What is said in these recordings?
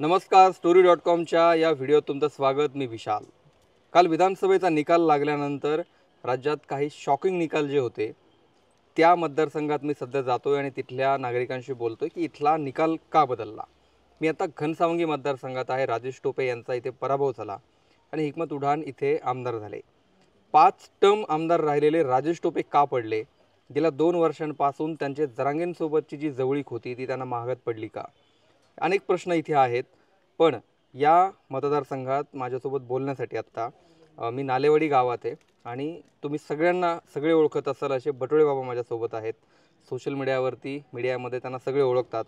नमस्कार, story.com च्या या व्हिडिओत तुमचं स्वागत. मी विशाल. काल विधानसभेचा निकाल लागल्यानंतर राज्यात काही शॉकिंग निकाल जे होते त्या मतदारसंघात मी सध्या जातोय आणि तिथल्या नागरिकांशी बोलतोय की इथला निकाल का बदलला. मी आता घनसावंगी मतदारसंघात आहे. राजेश टोपे यांचा इथे पराभव झाला आणि हिकमत उढाण इथे आमदार झाले. 5 टर्म आमदार राहिलेले राजेश टोपे का पडले? गेल्या 2 वर्षांपासून त्यांचे जरांगेंसोबतची जी जवळीक होती ती त्यांना महागात पडली का? अनेक प्रश्न इथे आहेत. पण या मतदारसंघात माझ्यासोबत बोलण्यासाठी आत्ता मी नालेवाडी गावात आहे आणि तुम्ही सगळे ओळखत असाल असे बटोळे बाबा माझ्यासोबत आहेत. सोशल मीडियामध्ये त्यांना सगळे ओळखतात.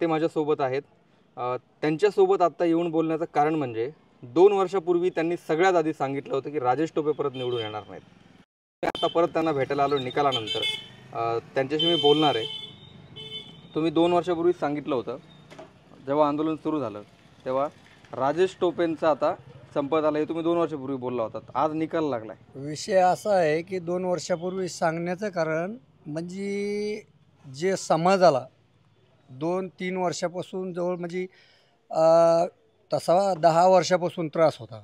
ते माझ्यासोबत आहेत. त्यांच्यासोबत आत्ता येऊन बोलण्याचं कारण म्हणजे 2 वर्षापूर्वी त्यांनी सगळ्यात आधी सांगितलं होतं की राजेश टोपे परत निवडून येणार नाहीत. आता परत त्यांना भेटायला आलो निकालानंतर. त्यांच्याशी मी बोलणार आहे. तुम्ही 2 वर्षापूर्वी सांगितलं होतं जेव्हा आंदोलन सुरू झालं तेव्हा राजेश टोपेंचा आता संपत आला हे तुम्ही 2 वर्षापूर्वी बोलला होता. आज निकाल लागलाय. विषय असा आहे की 2 वर्षापूर्वी सांगण्याचं कारण म्हणजे जे समाजाला 2-3 वर्षापासून जवळ म्हणजे तसा 10 वर्षापासून त्रास होता.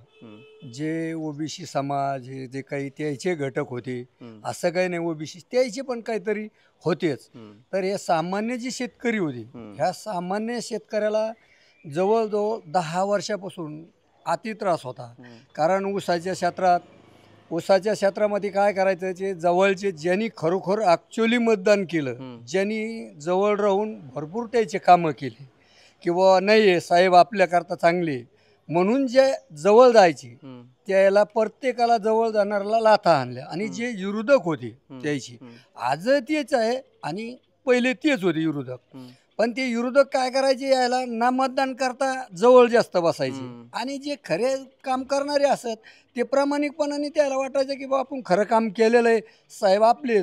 जे ओबीसी समाज हे जे काही त्याचे घटक होते, असं काही नाही ओबीसी त्याचे पण काहीतरी होतेच. तर हे सामान्य जे शेतकरी होते ह्या सामान्य शेतकऱ्याला जवळजवळ 10 वर्षापासून अति त्रास होता. कारण ऊसाच्या क्षेत्रामध्ये काय करायचं, जे जवळचे ज्यांनी खरोखर ॲक्च्युली मतदान केलं, ज्यांनी जवळ राहून भरपूर त्याचे कामं केले किंवा नाही आहे साहेब आपल्याकरता चांगले म्हणून जे जवळ जायचे त्याला प्रत्येकाला जवळ जाणाऱ्याला लाथा आणल्या. आणि जे विरोधक होते त्याची आज तेच आहे आणि पहिले तेच होते विरोधक. पण ते विरोधक काय करायचे, यायला ना मतदान करता जवळ जास्त बसायचे. आणि जे खरे काम करणारे असत ते प्रामाणिकपणाने त्याला वाटायचं की बा आपण खरं काम केलेलं आहे साहेब आपले.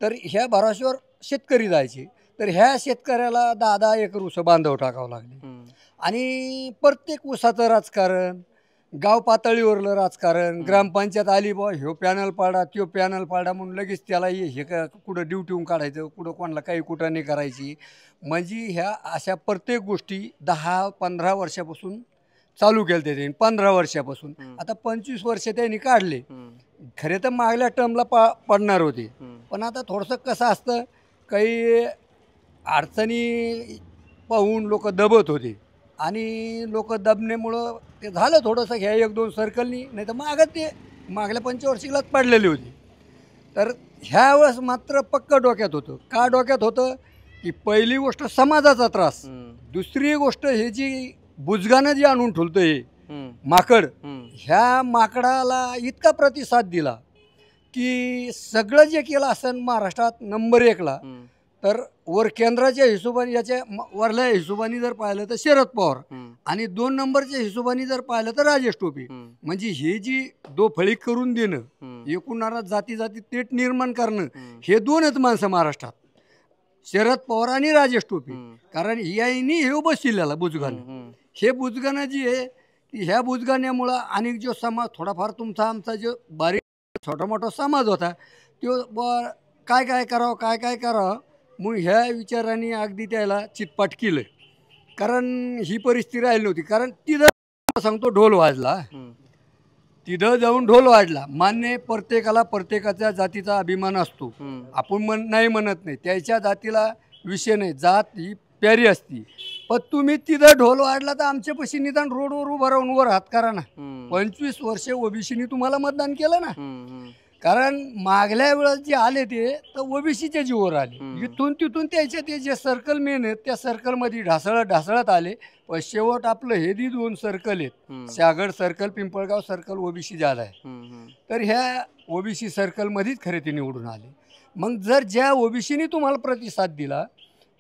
तर ह्या भरोश्यावर शेतकरी जायचे. तर ह्या शेतकऱ्याला 10-10 एकर ऊस बांधव टाकावं लागले. आणि प्रत्येक ऊसाचं राजकारण, गाव पातळीवरलं राजकारण, ग्रामपंचायत आली बा ह्यो पॅनल पाडा त्यो पॅनल पाडा म्हणून लगेच त्याला हे कुठं ड्युटीहून काढायचं, कुठं कोणाला काही कुठं नाही करायची. म्हणजे ह्या अशा प्रत्येक गोष्टी 10-15 वर्षापासून चालू केलं त्यांनी. 15 वर्षापासून आता 25 वर्ष त्यांनी काढले. खरे तर मागल्या टर्मला पडणार होते. पण आता थोडंसं कसं असतं, काही अडचणी पाहून लोक दबत होते आणि लोक दबण्यामुळं ते झालं थोडंसं ह्या 1-2 सर्कलनी, नाही तर मागल्या 25 पडलेली होती. तर ह्या वेळेस मात्र पक्क डोक्यात होतं. का डोक्यात होतं की पहिली गोष्ट समाजाचा त्रास, दुसरी गोष्ट हे जी बुजगानं जी आणून ठेवतं हे माकड, ह्या माकडाला इतका प्रतिसाद दिला की सगळं जे केलं असं महाराष्ट्रात नंबर 1ला. तर वर केंद्राच्या हिशोबाने याच्या वरल्या हिशोबाने जर पाहिलं तर शरद पवार आणि 2 नंबरच्या हिशोबाने जर पाहिलं तर राजेश टोपे. म्हणजे ही जी दोफळी करून देणं, एकूणाला जाती तेट निर्माण करणं, हे 2च माणसं महाराष्ट्रात, शरद पवार आणि राजेश टोपे. कारण यांनी हे बसलेला बुजगानं, हे बुजगानं जी आहे की ह्या बुजगाण्यामुळं अनेक जो समाज थोडाफार आमचा जो बारीक छोटा मोठा समाज होता तो काय करावं मग ह्या विचाराने अगदी त्याला चितपाट केलं. कारण ही परिस्थिती राहिली नव्हती. कारण तिथं सांगतो ढोल वाजला, तिथं जाऊन ढोल वाजला. मान्य, प्रत्येकाला प्रत्येकाच्या जातीचा अभिमान असतो. आपण नाही म्हणत नाही, त्याच्या जातीला विषय नाही, जात ही प्यारी असती. पण तुम्ही तिथं ढोल वाजला तर आमच्यापाशी निदान रोडवर उभं राहून वर हात करा ना. 25 वर्षे ओबीसीनी तुम्हाला मतदान केलं ना. कारण मागल्या वेळेस जे आले ते तर ओबीसीच्या जीवर आले. इथून तिथून त्याचे ते जे सर्कल मेन आहेत त्या सर्कलमध्ये ढासळत आले. पण शेवट आपलं हे 2 सर्कल आहेत, सागड सर्कल, पिंपळगाव सर्कल ओबीसी ज्यादा आहे. तर ह्या ओबीसी सर्कलमध्येच खरे ते निवडून आले. मग जर ज्या ओबीसीने तुम्हाला प्रतिसाद दिला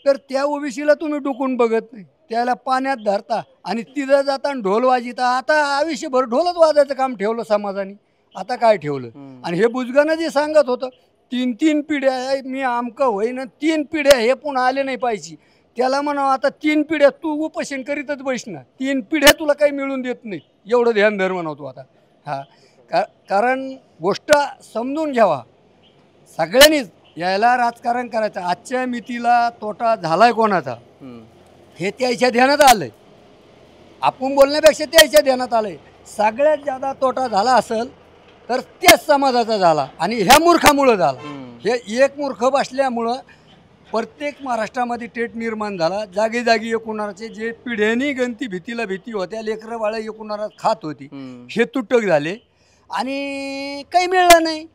तर त्या ओबीसीला तुम्ही डुकून बघत नाही, त्याला पाण्यात धरता आणि तिथं जाताना ढोल वाजिता. आता आयुष्यभर ढोलच वाजायचं काम ठेवलं समाजाने. आता काय ठेवलं? आणि हे बुजगानं जे सांगत होतं 3 पिढ्या आहे मी आमकं होईन, 3 पिढ्या हे पुन्हा आले नाही पाहिजे. त्याला म्हणावं आता 3 पिढ्या तू उपोषण करीतच बसणार, 3 पिढ्या तुला काही मिळून देत नाही, एवढं ध्यान धर म्हणतो आता. कारण गोष्ट समजून घ्यावा सगळ्यांनीच. यायला राजकारण करायचं, आजच्या मितीला तोटा झालाय कोणाचा हे त्याच्या ध्यानात आलंय. आपण बोलण्यापेक्षा त्याच्या ध्यानात आलंय. सगळ्यात जादा तोटा झाला असेल तर त्याच समाजाचा झाला आणि ह्या मूर्खामुळं झाला. हे एक मूर्ख बसल्यामुळं प्रत्येक महाराष्ट्रामध्ये तेट निर्माण झाला. जागी जागी एकूणाचे जे पिढ्यांनी गणती भीती होत्या, लेकरं बाळं एकूणाला खात होती, हे तुटक झाले आणि काही मिळलं नाही.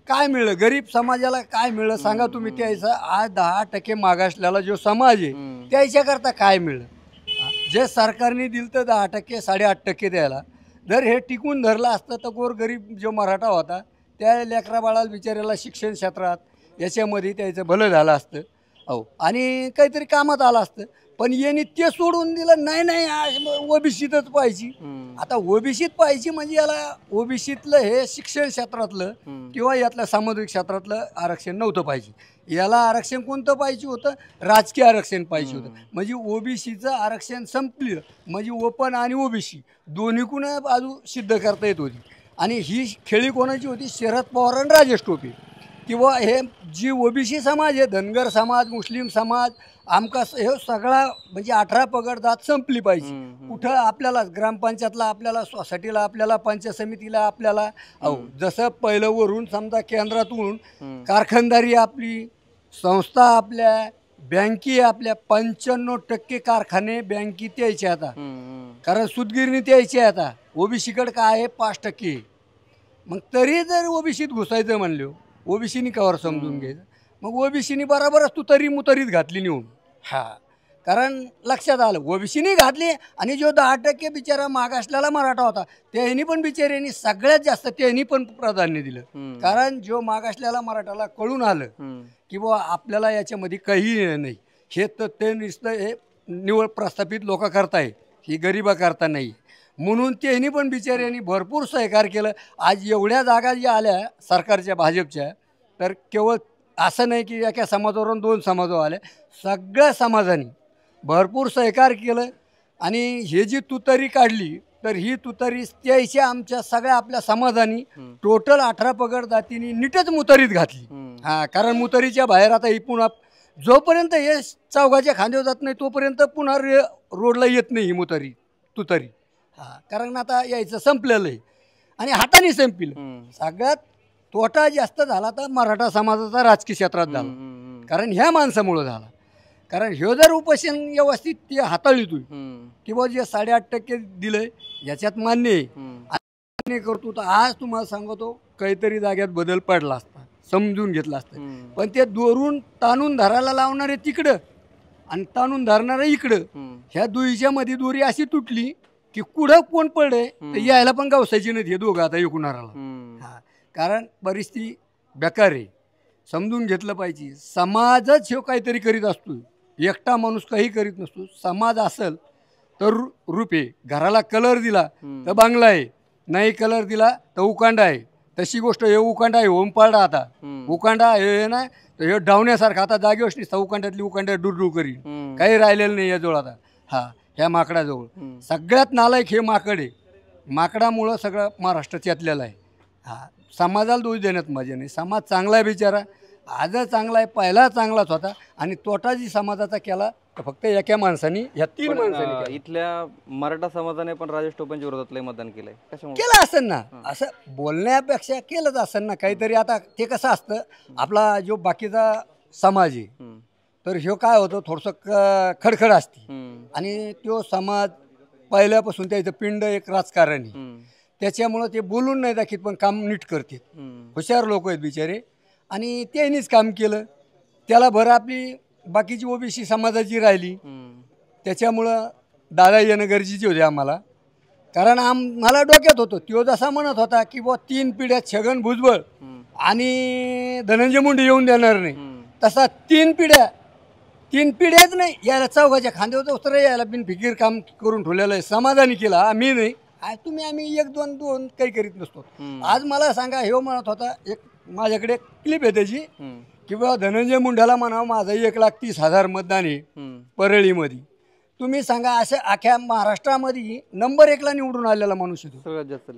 काय मिळलं गरीब समाजाला? काय मिळलं सांगा तुम्ही? त्याचा आज 10% मागासलेला जो समाज आहे त्याच्याकरता काय मिळलं? जे सरकारने दिलं तर 10%, 8.5% द्यायला. जर हे टिकून धरलं असतं तर गोरगरीब जो मराठा होता त्या लेकरा बाळाला बिचाऱ्याला शिक्षण क्षेत्रात याच्यामध्ये त्याचं भलं झालं असतं. हो, आणि काहीतरी कामात आलं असतं. पण यांनी ते सोडून दिलं. नाही ओबीसीतच पाहिजे. आता ओबीसीत पाहिजे म्हणजे याला ओबीसीतलं हे शिक्षण क्षेत्रातलं किंवा यातल्या सामाजिक क्षेत्रातलं आरक्षण नव्हतं पाहिजे. याला आरक्षण कोणतं पाहिजे होतं? राजकीय आरक्षण पाहिजे होतं. म्हणजे ओबीसीचं आरक्षण संपलं म्हणजे ओपन आणि ओबीसी दोन्हीकून बाजू सिद्ध करता येत होती. आणि ही खेळी कोणाची होती? शरद पवार आणि राजेश टोपे. किंवा हे जी ओबीसी समाज आहे, धनगर समाज, मुस्लिम समाज, आमका हे सगळा म्हणजे 18 पगड जात संपली पाहिजे. कुठं आपल्याला ग्रामपंचायतला, आपल्याला सोसायटीला, आपल्याला पंचायत समितीला, आपल्याला जसं पहिलं वरून समजा केंद्रातून कारखानदारी आपली, संस्था आपल्या, बँकी आपल्या, 95% कारखाने बँकेत यायचे आता. कारण सुतगिरणी यायची आता. ओबीसीकडे काय आहे? 5%. मग तरी जर ओबीसीत घुसायचं म्हणलो, ओबीसीनी कवर समजून घ्यायचं. मग ओबीसीनी बरोबरच तू तरी मुतरीत घातली नेऊन. कारण लक्षात आलं ओबीसीनी घातली आणि जो 10% बिचारा मागासलेला मराठा होता त्यांनी पण बिचाऱ्यांनी सगळ्यात जास्त त्यांनी पण प्राधान्य दिलं. कारण जो मागासलेला मराठाला कळून आलं की बुवा आपल्याला याच्यामध्ये काही नाही, हे तर ते नुसतं हे निवड प्रस्थापित लोक करताय, ही गरिबा करता नाही. म्हणून त्यांनी पण बिचाऱ्यांनी भरपूर सहकार केलं. आज एवढ्या जागा ज्या आल्या सरकारच्या भाजपच्या, तर केवळ असं नाही की एका समाजावरून 2 समाजावर आल्या, सगळ्या समाजाने भरपूर सहकार केलं. आणि हे जी तुतारी काढली तर ही तुतारी त्याच्या आमच्या सगळ्या आपल्या समाजाने टोटल 18 पगड जातीने नीटच मुतारीत घातली. कारण मुतारीच्या बाहेर आता ही पुन्हा जोपर्यंत हे चौघाच्या खांद्यावर जात नाही तोपर्यंत पुन्हा रोडला येत नाही ही मुतारी तुतारी. कारण आता यायचं संपलेलं आहे आणि हाताने संपलं. सगळ्यात तोटा जास्त झाला तर मराठा समाजाचा राजकीय क्षेत्रात झाला. कारण ह्या माणसामुळं झाला. कारण ह्यो जर उपोषण व्यवस्थित ते हाताळतो किंवा जे 8.5% दिलंय याच्यात मान्य आहे करतो, तर आज तुम्हाला सांगतो काहीतरी जाग्यात बदल पडला असता, समजून घेतला असतं. पण ते दोरून ताणून धरायला लावणारे तिकडं आणि ताणून धरणारे इकडं, ह्या दुईच्या मध्ये दोरी अशी तुटली की कुठं कोण पडे तर यायला पण गावसायची नाही हे दोघं आता एकूणाला. कारण परिस्थिती बेकार आहे. समजून घेतलं पाहिजे. समाजच हे काहीतरी करीत असतो, एकटा माणूस काही करीत नसतो. समाज असेल तर रूप आहे. घराला कलर दिला तर बांगला आहे, नाही कलर दिला तर उकांडा आहे. तशी गोष्ट हे उकांडा आहे होम पाडा. आता उकांडा हे ना तर हे डावण्यासारखा आता जागेवर नसता. उकांड्यातली उकांड्या डुरडू करीन, काही राहिलेलं नाही याजवळ आता. ह्या माकडाजवळ सगळ्यात नालायक हे माकड आहे. माकडामुळं सगळं महाराष्ट्र चेतलेलं आहे. समाजाला दोष देण्यात मजा नाही. समाज चांगला आहे बिचारा, आजच चांगला आहे, पहिला चांगलाच होता. आणि तोटा जी समाजाचा केला तर फक्त एका माणसाने, ह्या 3 माणसांनी. इथल्या मराठा समाजाने पण राजेश टोपेंच्या विरोधात लय मतदान केलंय. केलं असेल ना, असं बोलण्यापेक्षा केलंच असेल ना काहीतरी. आता ते कसं असतं, आपला जो बाकीचा समाज आहे तर ह्यो काय होतं थोडंसं खडखड असते. आणि तो समाज पहिल्यापासून त्याचं पिंड एक राजकारणी, त्याच्यामुळं ते बोलून नाही दाखवत पण काम नीट करतात. हुशार लोक आहेत बिचारे आणि त्यांनीच काम केलं. त्याला बरं आपली बाकीची ओबीसी समाजाची राहिली, त्याच्यामुळं दादा येणं गरजेचे होते आम्हाला. कारण आम्हाला डोक्यात होतं तो जसा म्हणत होता की बुवा 3 पिढ्यात छगन भुजबळ आणि धनंजय मुंडे येऊन देणार नाही, तसा 3 पिढ्याच नाही यायला चौघाच्या खांद्यावर उत्तर यायला बिनफिकीर काम करून ठेवलेलं आहे. समाधानी केलं. आम्ही नाही, आम्ही 1-2 काही करीत नसतो. आज मला सांगा, हे म्हणत होता, एक माझ्याकडे क्लिप आहे त्याची, किंवा धनंजय मुंड्याला म्हणावं माझं 1,30,000 मतदान आहे परळीमध्ये. तुम्ही सांगा, अशा अख्ख्या महाराष्ट्रामध्ये नंबर 1ला निवडून आलेला माणूस आहे,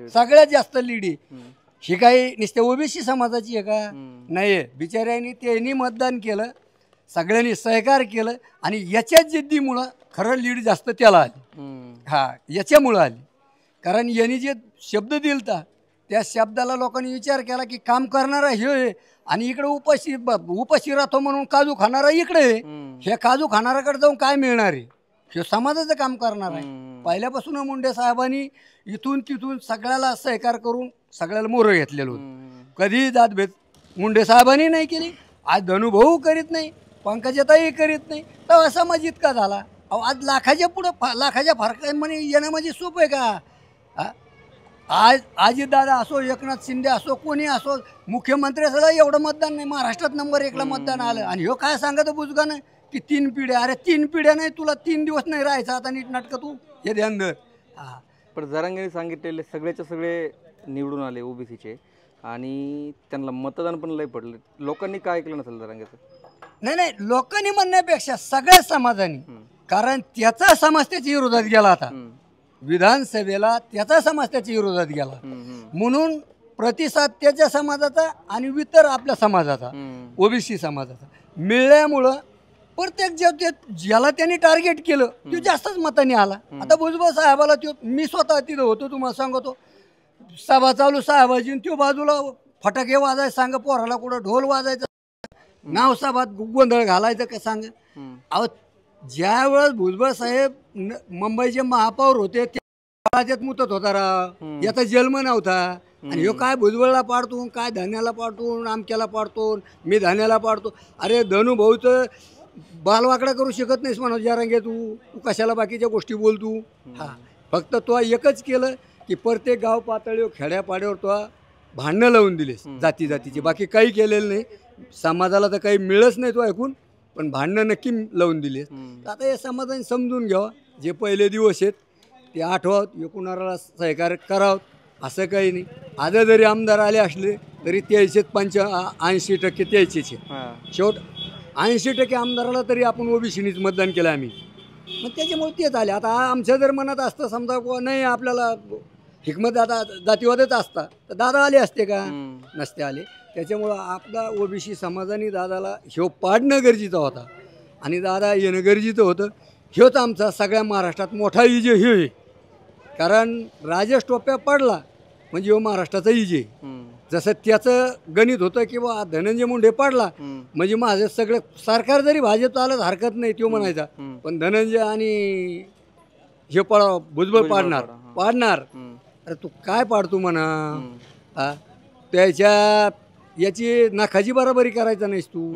सगळ्यात जास्त लीड आहे. ही काही नुसत्या ओबीसी समाजाची आहे का? नाही आहे. बिचाऱ्यांनी त्यांनी मतदान केलं, सगळ्यांनी सहकार केलं आणि याच्याच जिद्दीमुळं खरं लीड जास्त त्याला आली. हा याच्यामुळं आली. कारण यांनी जे शब्द दिलता त्या शब्दाला लोकांनी विचार केला की काम करणारा हे आहे आणि इकडे उपाशी राहतो म्हणून काजू खाणारा इकडे आहे. हे काजू खाणाऱ्याकडे जाऊन काय मिळणार आहे? हे समाजाचं काम करणार आहे. पहिल्यापासून मुंडे साहेबांनी इथून तिथून सगळ्याला सहकार करून सगळ्याला मोरं घेतलेलं होतं. कधीही जातभेद मुंडे साहेबांनी नाही केली. आज धनुभाऊ करीत नाही, पंकजाताई करीत नाही, तर समाज इतका झाला. अहो आज लाखाच्या पुढं लाखाच्या फरकामध्ये येणं म्हणजे सोपं आहे का? आज अजितदादा असो, एकनाथ शिंदे असो, कोणी असो, मुख्यमंत्री असला एवढं मतदान नाही. महाराष्ट्रात नंबर 1ला मतदान आलं आणि ह्यो काय सांगत बुजगानं की 3 पिढ्या. अरे 3 पिढ्या नाही, तुला 3 दिवस नाही राहायचं. आता नीट नाटकं तू हे ध्यान धर. हां पण जरांगेने सांगितलेले सगळेच्या सगळे निवडून आले ओबीसीचे आणि त्यांना मतदान पण लय पडले. लोकांनी काय ऐकलं नसेल जरांगेचं? नाही, लोकांनी म्हणण्यापेक्षा सगळ्या समाजाने, कारण त्याचा समाज त्याच्या विरोधात गेला. आता विधानसभेला त्याचा समाज त्याच्या विरोधात गेला म्हणून प्रतिसाद त्याच्या समाजाचा आणि इतर आपल्या समाजाचा, ओबीसी समाजाचा मिळाल्यामुळं प्रत्येक ज्याला त्यांनी टार्गेट केलं तो जास्तच मताने आला. आता भुजबळ साहेबाला तो, मी स्वतः तिथं होतो, तुम्हाला सांगतो, सभा चालू साहेबाजी, तो बाजूला फटाके वाजायचं सांग, पोराला कुठं ढोल वाजायचं, नाव सभात गोंधळ घालायचं का सांग. अहो ज्या वेळेस भुजबळ साहेब मुंबईचे महापौर होते त्याच्यात मुतत होता राव, याचा जन्म नव्हता. आणि ह्यो काय भुजबळला पाडतो, काय धान्याला पाडतो, आमक्याला पाडतो, मी धान्याला पाडतो. अरे धनुभाऊचं बालवाकडा करू शकत नाहीस म्हणा जरांगे, तू कशाला बाकीच्या गोष्टी बोलतू. हा फक्त तो एकच केलं की प्रत्येक गाव पातळीवर खेड्यापाड्यावर तो भांडणं लावून दिलेस जातीची, बाकी काही केलेलं नाही. समाजाला तर काही मिळच नाही तो ऐकून, पण भांडणं नक्की लावून दिले. आता हे समाजाने समजून घ्यावं, जे पहिले दिवस आहेत ते आठवावं, एकूणाला सहकार्य करावं, असं काही नाही. आता जरी आमदार आले असले तरी 80% त्याचेच आहे. शेवट 80% आमदाराला तरी आपण ओबीसीनीच मतदान केलं आम्ही, मग त्याच्यामुळे तेच आले. आता आमच्या जर मनात असतं समजा नाही आपल्याला हिकमत आता जातीवादच असता तर दादा आले असते का? नसते आले. त्याच्यामुळं आपला ओबीसी समाजाने दादाला ह्यो पाडणं गरजेचं होता आणि दादा येणं गरजेचं होतं. ह्योच आमचा सगळ्या महाराष्ट्रात मोठा इजे ह्यो आहे. कारण राजेश टोप्या पडला म्हणजे ह्यो महाराष्ट्राचा इजे. जसं त्याचं गणित होतं की बा धनंजय मुंडे पाडला म्हणजे माझं सगळं सरकार जरी भाजप आलं हरकत नाही तो म्हणायचा, पण धनंजय आणि हे भुजबळ पाडणार. अरे तू काय पाडतो म्हणा, त्याच्या याची नखाची बराबरी करायचा नाहीस तू.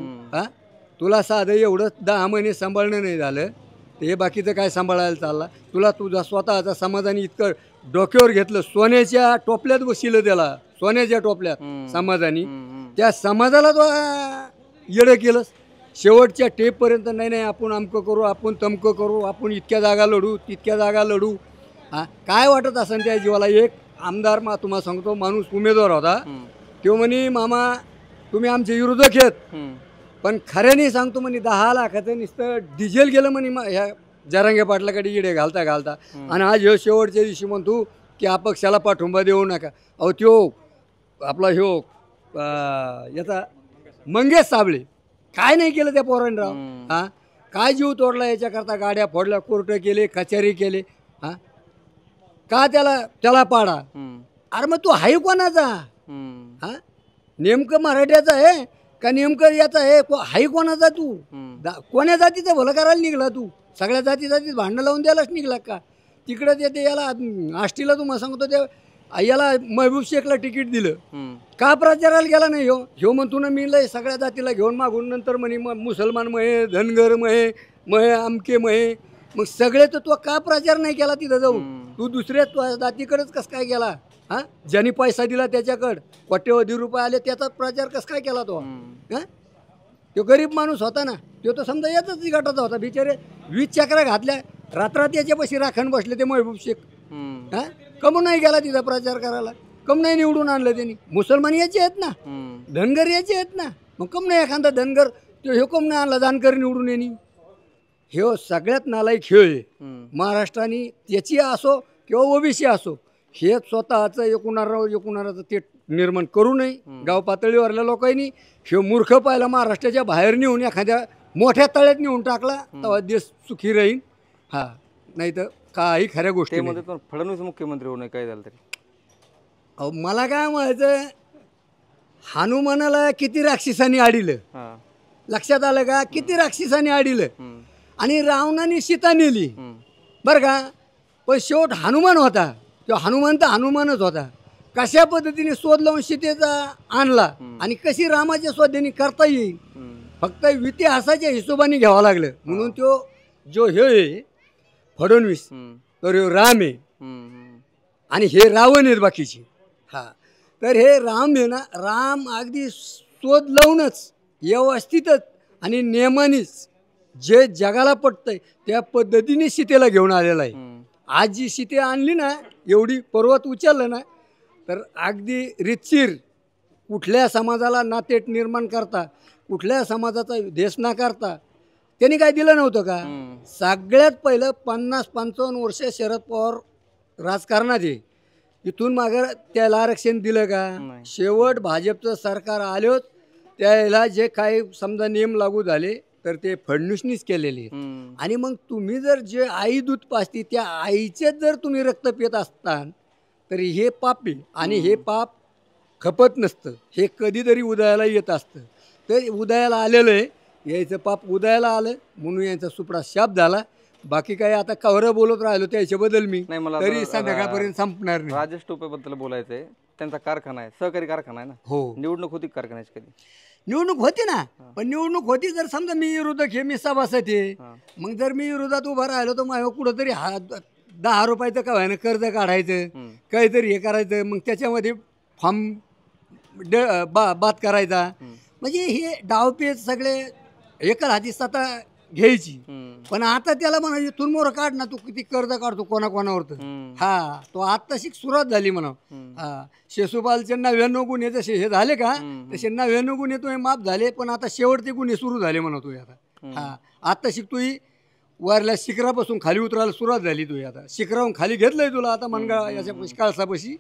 तुला साधं एवढं 10 महिने सांभाळणं नाही झालं तर हे बाकीचं काय सांभाळायला चालला. तुला तुझा स्वतःचा समाजाने इतकं डोक्यावर घेतलं, सोन्याच्या टोपल्यात बसिलं त्याला, सोन्याच्या टोपल्यात समाजाने, त्या समाजाला तो येडं केलंस. शेवटच्या टेपपर्यंत नाही आपण अमकं करू, आपण तमकं करू, आपण इतक्या जागा लढू, तितक्या जागा लढू. काय वाटत असेल त्या जीवाला. एक आमदार तुम्हाला सांगतो माणूस उमेदवार होता, तो म्हणे मामा तुम्ही आमचे विरोधक आहेत, पण खऱ्याने सांगतो म्हणे 10 लाखाचं नुसतं डिझेल गेलं म्हणे ह्या जरांगे पाटलाकडे इडे घालता आणि आज ह्यो शेवटच्या दिवशी म्हणतो की अपक्षाला पाठिंबा देऊ नका. अहो त्यो आपला ह्यो याचा मंगेश साबळे काय नाही केलं त्या पोरांनी राव. काय जीव तोडला याच्याकरता, गाड्या फोडल्या, कोर्ट केले, कचेरी केले. का त्याला पाडा. अरे मग तू हाय कोणाचा? नेमकं मराठ्याचा आहे का नेमकं याचा आहे? हाय कोणाचा तू? कोण्या जातीचं भलं करायला निघला तू? सगळ्या जातीत भांडणं लावून द्यायलाच निघला का? तिकडं ते याला आष्टीला तुम्हाला सांगतो ते याला महबूब शेखला तिकीट दिलं, का प्रचाराला गेला नाही? ह्यो म्हणतो ना मी लय सगळ्या जातीला घेऊन मागून, नंतर म्हणे मुसलमान महे, धनगर महे आमके महे. मग सगळे तर तू का प्रचार नाही केला तिथं जाऊन? तू दुसऱ्या जातीकडेच कसं काय गेला? ज्यांनी पैसा दिला त्याच्याकडं कोट्यवधी रुपये आले त्याचा प्रचार कसं काय केला तो? तो गरीब माणूस होता ना, तो तर समजा याचाच गटाचा होता. बिचारे 20 चक्रा घातल्या, रात्रात याच्यापाशी राखण बसले ते महबूब शेख. कमून नाही गेला तिथं प्रचार करायला? कम नाही निवडून आणलं त्यांनी? मुसलमान याचे आहेत ना, धनगर याचे आहेत ना, मग कम नाही एखादा धनगर तो ह्यो कम नाही आणला जानकर निवडून येणी? ह्यो सगळ्यात नालायक ह्यो आहे. महाराष्ट्राने त्याची असो किंवा ओबीसी असो, हे स्वतःचं एकूणाचं ते निर्माण करू नये. गाव पातळीवरल्या लोकांनी हे मूर्ख पाहिला महाराष्ट्राच्या बाहेर नेऊन एखाद्या मोठ्या तळ्यात नेऊन टाकला तेव्हा देश सुखी राहील. नाही तर काही खऱ्या गोष्टी ते नाही. मध्ये पण फडणवीस मुख्यमंत्री होणे काय झालं तरी. अहो, मला काय म्हणायचं, हनुमानाला किती राक्षसांनी आडिलं, हां. लक्षात आलं का? किती राक्षसांनी आडिलं हम्म. आणि रावणाने सीता नेली, हम्म. बरं का? पण शेवट हनुमान होता, तो हनुमान तर हनुमानच होता. कशा पद्धतीने शोध लावून सीतेचा आणला आणि कशी रामाच्या शोधाने करता येईल, हम्म. फक्त इतिहासाच्या हिशोबाने घ्यावं लागलं. म्हणून तो जो हे आहे फडणवीस, हम्म. तर ह्यो राम आहे हम्म. आणि हे रावण आहेत बाकीचे. हा, तर हे राम आहे ना, राम अगदी शोध लावूनच व्यवस्थितच आणि नियमानेच जे जगाला पटतंय त्या पद्धतीने सीतेला घेऊन आलेला आहे. हम्म. आज जी सीते आणली ना, एवढी पर्वत उचललं ना, तर अगदी रितशीर कुठल्या समाजाला नातेट निर्माण करता, कुठल्या समाजाचा देश ना करता त्यांनी काय दिलं नव्हतं का? हम्म. सगळ्यात पहिलं 50-55 वर्ष शरद पवार राजकारणात आहे, इथून मागं त्याला आरक्षण दिलं का? नाही. शेवट भाजपचं सरकार आलोच त्याला जे काही समजा नियम लागू झाले तर ते फडणवीसनीच केलेले आहेत. हम्म. आणि मग तुम्ही जर जे आई दूध पाजती त्या आईचेच जर तुम्ही रक्त पित असताल तर हे पाप आहे. आणि हे पाप खपत नसतं, हे कधीतरी उदयाला येत असतं. तर उदयाला आलेलं आहे, यायचं पाप उदयाला आलं म्हणून यांचा सुपडा शाप झाला. बाकी काही आता कवरं बोलत राहिलो त्याच्याबद्दल मी नाही, मला तरी आता संध्याकाळपर्यंत संपणार नाही. राजेश टोपेबद्दल बोलायचं आहे. त्यांचा कारखाना आहे, सहकारी कारखाना आहे ना. हो, निवडणूक होती कारखान्याची कधी? निवडणूक होती ना, पण निवडणूक होती जर समजा मी विरोधक आहे, मी सभासद आहे, हां. मग जर मी विरोधात उभा राहिलो तर माझ्या कुठंतरी 10 रुपयाचं का व्हायनं कर्ज काढायचं, हम्म. काहीतरी हे करायचं, मग त्याच्यामध्ये फॉर्म बात करायचा. हम्म. म्हणजे हे डावपेच सगळे एका हाती सत्ता घ्यायची. हम्म. पण आता त्याला म्हणा इथून मोर काढ ना, तू किती कर्ज काढतो कोणाकोणावर. हम्म. हा, तो आत्ताशी सुरुवात झाली म्हणा. हम्म. हा, शिशुपालचे 99 गुन्हे जसे हे झाले का, हम्म. तसे 99 गुन्हे तो माफ झाले, पण आता शेवटचे गुन्हे सुरू झाले म्हणतोय आता. हा, आता शिकतोय वरल्या शिखरापासून खाली उतरायला सुरुवात झाली. तू आता शिखरावरून खाली घेतलंय तुला आता मनगा याच्या काळसापाशी,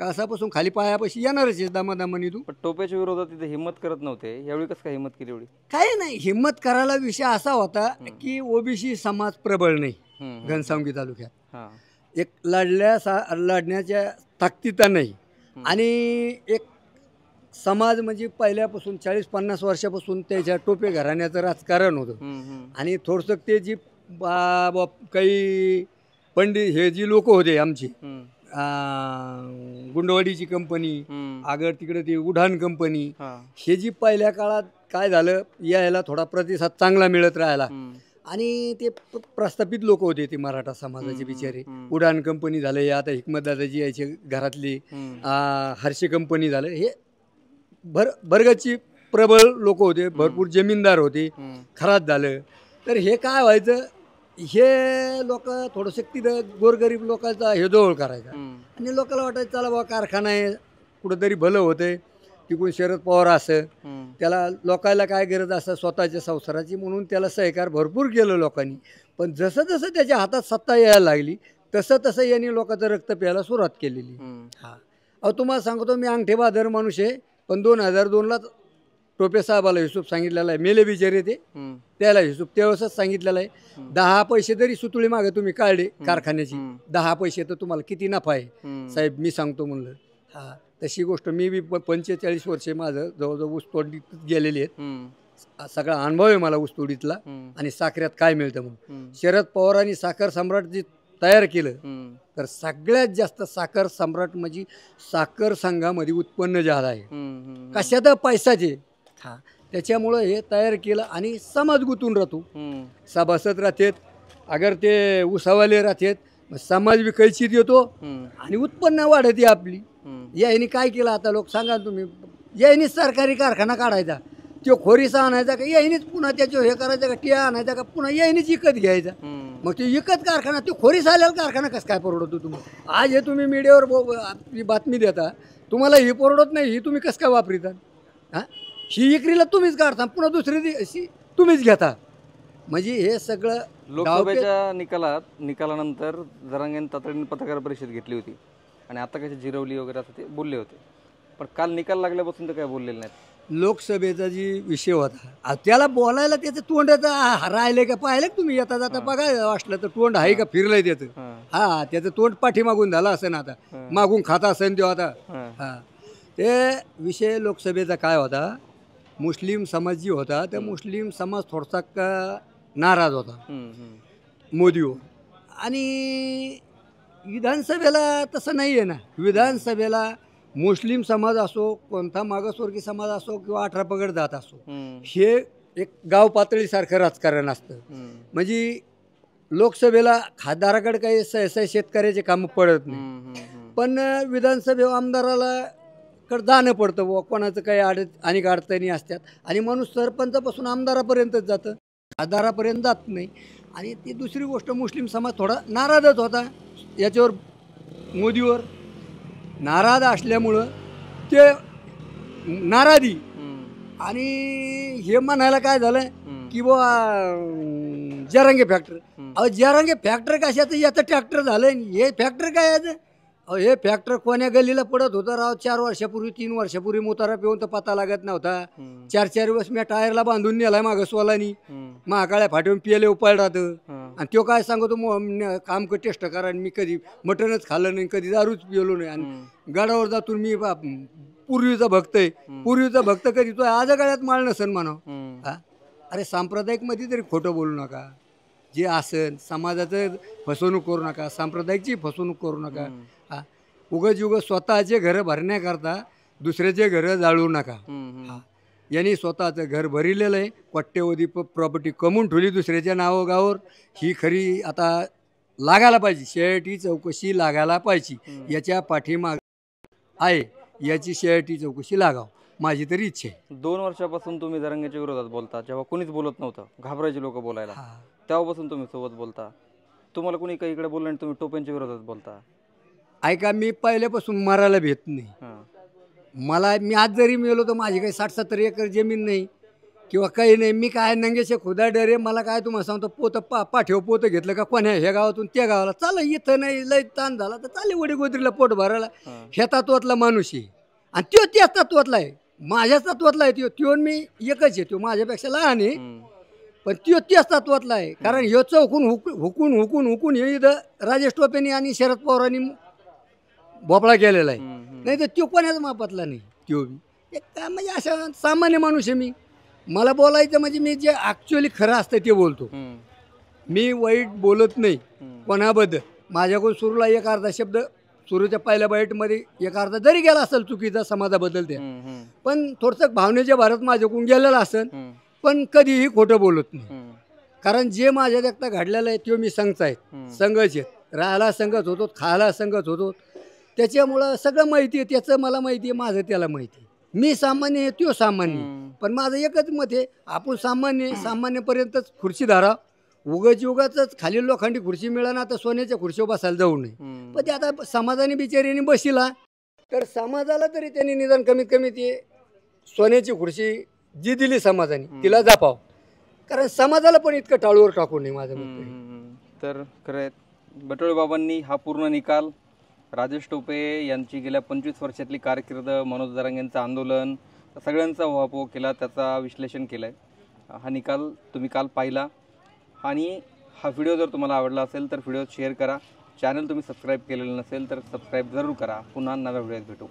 काळसापासून खाली पायापाशी येणारच आहे दमादमानी तू. पण टोपेच्या विरोधात तिथे हिंमत करत नव्हते, यावेळी कसं काय हिंमत केली एवढी? काही नाही, हिंमत करायला विषय असा होता की ओबीसी समाज प्रबळ नाही हम्म. घनसावंगी तालुक्यात. हां. एक लढण्याच्या ताकदीता नाही. आणि एक समाज म्हणजे पहिल्यापासून 40-50 वर्षापासून त्याच्या टोपे घराण्याचं राजकारण होतं. हम्म. आणि थोडंसं ते जी काही पंडित हे जी लोक होते आमची, हम्म. गुंडवाडीची कंपनी, हम्म. आगर तिकडे ती उडान कंपनी, हां. हे जी पहिल्या काळात काय झालं, यायला थोडा प्रतिसाद चांगला मिळत राहिला. हम्म. आणि ते प्रस्थापित लोक होते ते मराठा समाजाचे बिचारे. उडान कंपनी झाले, आता हिकमतदादाजी यायचे घरातली, हम्म. हर्षे कंपनी झालं, हे भरगतची प्रबळ लोक होते, भरपूर जमीनदार होते. हम्म. खराब झालं तर हे काय व्हायचं, हे लोक थोडंसं तिथं गोरगरीब लोकांचा हे जवळ करायचा. हम्म. आणि लोकांना वाटायचं चला बाबा कारखाना आहे, कुठंतरी भलं होतंय, तिकडून शरद पवार असं, हम्म. त्याला लोकांना काय गरज असं स्वतःच्या संसाराची, म्हणून त्याला सहकार भरपूर केलं लोकांनी. पण जसं जसं त्याच्या हातात सत्ता यायला लागली तसं तसं यांनी लोकांचं रक्त प्यायला सुरुवात केलेली. हम्म. हा, अहो तुम्हाला सांगतो, मी अंगठे बहादर माणूस आहे, पण 2002ला टोपे साहेबाला हिशोब सांगितलेला आहे. मेले बिचारे ते, हम्म. त्याला हिशोब त्यावेळेसच सांगितलेला आहे. 10 पैसे जरी सुतुळी मागे तुम्ही काढले कारखान्याची, 10 पैसे तर तुम्हाला किती नफा आहे हम्म. साहेब, मी सांगतो म्हणलं. हा, तशी गोष्ट मी बी 45 वर्षे माझं जवळजवळ ऊसतोडीत गेलेली आहेत. हम्म. सगळा अनुभव आहे मला ऊसतोडीतला. हम्म. आणि साखरेत काय मिळतं म्हणून. हम्म. शरद पवारांनी साखर सम्राट जे तयार केलं, हम्म. तर सगळ्यात जास्त साखर सम्राट म्हणजे साखर संघामध्ये उत्पन्न झालं आहे. हम्म. कशात पैसाचे. हा, त्याच्यामुळं हे तयार केलं आणि समाज गुंतून राहतो. हम्म. सभासद राहतात, अगर ते उसावाले राहतात, मग समाज बी कैचीत येतो हम्म. आणि उत्पन्न वाढते आपली. हम्म. यायनी काय केलं आता लोक सांगा तुम्ही, यायनीच सरकारी कारखाना काढायचा, तो खोरीसा आणायचा का, यायनीच पुन्हा त्याचं हे करायचं का, टिया आणायचा का, पुन्हा यायनीच विकत घ्यायचा. हम्म. मग ते विकत कारखाना, तो खोरीसा आलेला कारखाना कसं काय परवडतो तुम्हाला? आज हे तुम्ही मीडियावर आपली बातमी देता, तुम्हाला ही परवडत नाही, ही तुम्ही कसं काय वापरिता? हां, ही विक्रीला तुम्हीच काढता, पुन्हा दुसरी दिवशी तुम्हीच घेता. म्हणजे हे सगळं लोकसभेच्या निकालानंतर जरांगेंनी तातडीने पत्रकार परिषद घेतली होती आणि आता कशी जिरवली वगैरे असं ते बोलले होते. पण काल निकाल लागल्यापासून तर काय बोललेले नाहीत. लोकसभेचा जी विषय होता त्याला बोलायला त्याचं तोंडाचं राहिले का पाहिलं का तुम्ही येता जाता बघा वाटलं तर तोंड आहे का फिरलंय त्याचं हा त्याचं तोंड पाठीमागून झालं असं ना आता मागून खाता असेल तो आता हा ते विषय लोकसभेचा काय होता मुस्लिम समाज जी होता त्या मुस्लिम समाज थोडासा नाराज होता मोदीवर आणि विधानसभेला तसं नाही आहे ना विधानसभेला मुस्लिम समाज असो कोणता मागासवर्गीय समाज असो किंवा 18 पगड जात असो हे एक गाव पातळीसारखं राजकारण असतं म्हणजे लोकसभेला खासदाराकडे काही सहसा शेतकऱ्याचे कामं पडत नाही पण विधानसभे आमदाराला कडे जाणं पडतं बुवा कोणाचं काही अनेक अडचणी असतात आणि माणूस सरपंचापासून आमदारापर्यंतच जातं खासदारापर्यंत जात नाही आणि ती दुसरी गोष्ट मुस्लिम समाज थोडा नाराजच होता याच्यावर मोदीवर नाराज असल्यामुळं ते नाराजी आणि हे म्हणायला काय झालं की बुवा जरांगे फॅक्टर अहो जरांगे फॅक्टर कशाचं याचं ट्रॅक्टर झालं हे फॅक्टर काय याचं अहो हे फॅक्टर कोण्या गल्लीला पडत होतं राव 4 वर्षापूर्वी 3 वर्षापूर्वी मोतारा पिऊन तर पता लागत नव्हता 4 दिवस मी टायरला बांधून नेलाय मागं सोलानी महाकाळ्या फाटून पियले उपाय राहतं आणि तो काय सांगतो काम टेस्ट करा आणि मी कधी मटणच खाल्लं नाही कधी दारूच पिलो नाही आणि गडावर जातून मी पूर्वीचा भक्त आहे पूर्वीचा भक्त कधी तो आज गळ्यात माळ नसन म्हणावं हा अरे सांप्रदायिक मध्ये तरी खोटं बोलू नका जे असेल समाजाचं फसवणूक करू नका सांप्रदायिकची फसवणूक करू नका हा उगाच स्वतःचे घरं भरण्याकरता दुसऱ्याचे घरं जाळू नका हा यांनी स्वतःचं घर भरिलेलं आहे कोट्यवधी प्रॉपर्टी कमवून ठेवली दुसऱ्याच्या नावागावर ही खरी आता लागायला पाहिजे शेअर्टी चौकशी लागायला पाहिजे याच्या पाठीमाग आहे याची शेअर्टी चौकशी लागाव माझी तरी इच्छा आहे 2 वर्षापासून तुम्ही जरांगेच्या विरोधात बोलता जेव्हा कोणीच बोलत नव्हतं घाबरायचे लोक बोलायला तेव्हापासून तुम्ही सोबत बोलता तुम्हाला कोणी काही इकडे बोललं आणि तुम्ही टोपेंच्या विरोधात बोलता ऐका मी पहिल्यापासून मरायला भेट नाही मला मी आज जरी मिळलो तर माझी काही 60-70 एकर जमीन नाही किंवा काही नाही मी काय नंगेशे खुदा डरे मला काय तुम्हाला सांगतो पोतं पाठीव पोतं घेतलं का कोण्या ह्या गावातून त्या गावाला चाल इथं नाही लय ताण झाला तर चालेल वडी गोदरीला पोट भरायला ह्या तत्वातला माणूस आहे आणि तो त्याच तत्वातला आहे माझ्या तत्वातला आहे त्यो मी एकच आहे तो माझ्यापेक्षा लहान आहे पण त्यो त्याच तत्वातला आहे कारण ह्यो चौकून हुकून हे इथं राजेश टोपेनी आणि शरद पवारांनी भोपळा केलेला आहे नाही तर तो कोणाच मापातला नाही तो एक काय म्हणजे अशा सामान्य माणूस आहे मी मला बोलायचं म्हणजे मी जे ॲक्च्युअली खरं असतं ते बोलतो मी वाईट बोलत नाही कोणाबद्दल माझ्याकडून सुरूला एक अर्धा शब्द सुरूच्या पहिल्या बाईटमध्ये एक अर्धा जरी गेला असेल चुकीचा समाजाबद्दल त्या पण थोडंसं भावनेच्या भारत माझ्याकडून गेलेला असेल पण कधीही खोटं बोलत नाही कारण जे माझ्या देखता घडलेलं आहे तो मी संघच आहे संघच आहेत राहायला संघच होतो खायला संघच होतो त्याच्यामुळं सगळं माहिती आहे त्याचं मला माहिती आहे माझं त्याला माहिती आहे मी सामान्य आहे तो सामान्य पण माझं एकच मत आहे आपण सामान्यपर्यंतच खुर्ची धरा उगाच खाली लोखंडी खुर्ची मिळाला तर सोन्याच्या खुर्चीवर बसायला जाऊ नये पण ते आता समाजाने बिचारीने बसिला तर समाजाला तरी त्यांनी निदान कमीत कमी ते सोन्याची खुर्ची जी दिली समाजाने तिला जपाव कारण समाजाला पण इतकं टाळूवर टाकू नये माझं मत तर खरं बटोळे बाबांनी हा पूर्ण निकाल राजेश टोपे यांची गेल्या 25 वर्षातली कारकीर्द मनोज जरांगेंचं आंदोलन सगळ्यांचा उहापोह केला त्याचा विश्लेषण केलं आहे हा निकाल तुम्ही काल पाहिला आणि हा व्हिडिओ जर तुम्हाला आवडला असेल तर व्हिडिओ शेअर करा चॅनल तुम्ही सबस्क्राईब केलेलं नसेल तर सबस्क्राईब जरूर करा पुन्हा नव्या व्हिडिओत भेटू